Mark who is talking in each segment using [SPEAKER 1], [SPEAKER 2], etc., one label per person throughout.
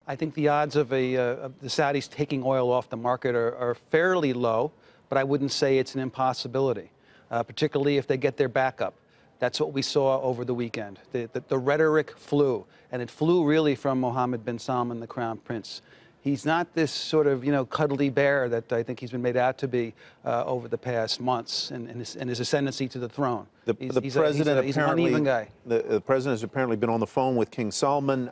[SPEAKER 1] I think the odds of the Saudis taking oil off the market are fairly low, but I wouldn't say it's an impossibility, particularly if they get their backup. That's what we saw over the weekend. The rhetoric flew, and it flew really from Mohammed bin Salman, the Crown Prince. He's not this sort of, cuddly bear that I think he's been made out to be over the past months and his ascendancy to the throne. He's an uneven guy.
[SPEAKER 2] The president has apparently been on the phone with King Salman,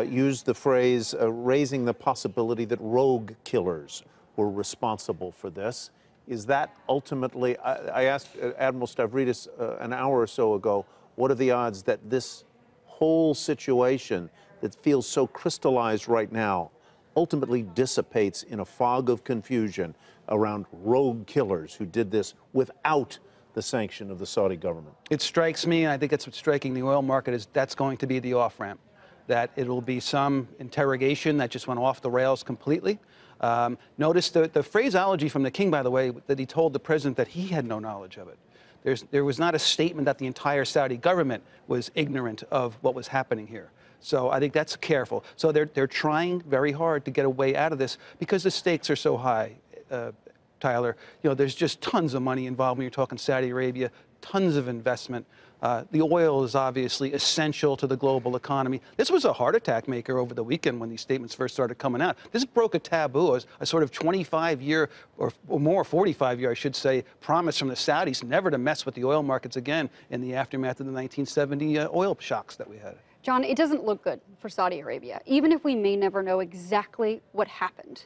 [SPEAKER 2] used the phrase raising the possibility that rogue killers were responsible for this. Is that ultimately, I asked Admiral Stavridis an hour or so ago, what are the odds that this whole situation that feels so crystallized right now ultimately dissipates in a fog of confusion around rogue killers who did this without the sanction of the Saudi government? It
[SPEAKER 1] strikes me, and I think it's what's striking the oil market, is that's going to be the off-ramp, that it'll be some interrogation that just went off the rails completely. Notice the phraseology from the king, by the way, that he told the president that he had no knowledge of it. There was not a statement that the entire Saudi government was ignorant of what was happening here. So I think that's careful. So they're trying very hard to get a way out of this because the stakes are so high, Tyler. There's just tons of money involved when you're talking Saudi Arabia, tons of investment. The oil is obviously essential to the global economy. This was a heart attack maker over the weekend when these statements first started coming out. This broke a taboo, a sort of 25-year or more, 45-year, I should say, promise from the Saudis never to mess with the oil markets again in the aftermath of the 1970 oil shocks that we had.
[SPEAKER 3] John, it doesn't look good for Saudi Arabia, even if we may never know exactly what happened.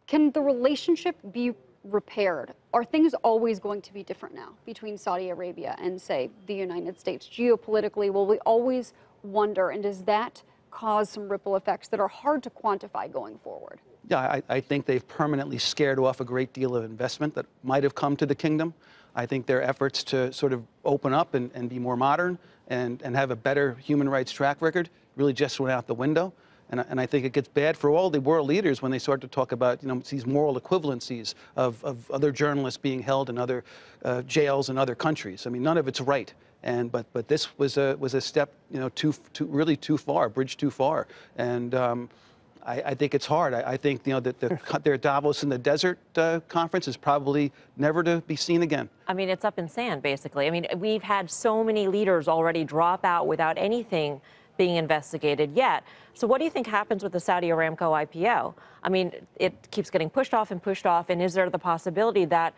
[SPEAKER 3] Can the relationship be repaired? Are things always going to be different now between Saudi Arabia and, say, the United States? Geopolitically, will we always wonder, and does that cause some ripple effects that are hard to quantify going forward?
[SPEAKER 1] Yeah, I think they've permanently scared off a great deal of investment that might have come to the kingdom. I think their efforts to sort of open up and be more modern and have a better human rights track record really just went out the window. And I think it gets bad for all the world leaders when they start to talk about, these moral equivalencies of other journalists being held in other jails in other countries. I mean, none of it's right. But this was a step, really too far, a bridge too far. And I think it's hard. I think, that their Davos in the Desert conference is probably never to be seen again.
[SPEAKER 4] I mean, it's up in sand, basically. I mean, we've had so many leaders already drop out without anything being investigated yet. So what do you think happens with the Saudi Aramco IPO? I mean, it keeps getting pushed off, and is there the possibility that,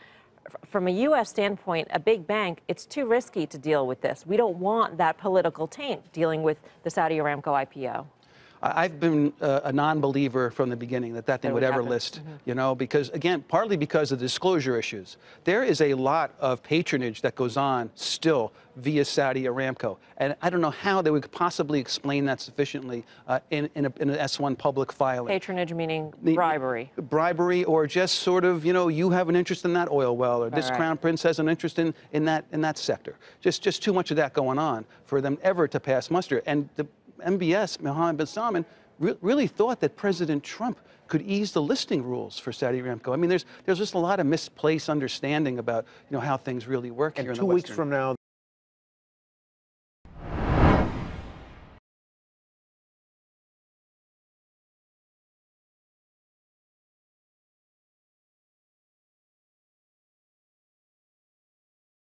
[SPEAKER 4] from a U.S. standpoint, a big bank, it's too risky to deal with this? We don't want that political taint dealing with the Saudi Aramco IPO.
[SPEAKER 1] I've been a non-believer from the beginning that thing would ever list, because, again, partly because of disclosure issues. There is a lot of patronage that goes on still via Saudi Aramco. And I don't know how they would possibly explain that sufficiently in an S1 public filing.
[SPEAKER 4] Patronage meaning bribery.
[SPEAKER 1] Bribery, or just sort of, you have an interest in that oil well, or this Crown Prince has an interest in that sector. Just too much of that going on for them ever to pass muster. And the MBS, Mohammed bin Salman, really thought that President Trump could ease the listing rules for Saudi Aramco. I mean, there's just a lot of misplaced understanding about how things really work here in the Western.
[SPEAKER 2] 2 weeks from now,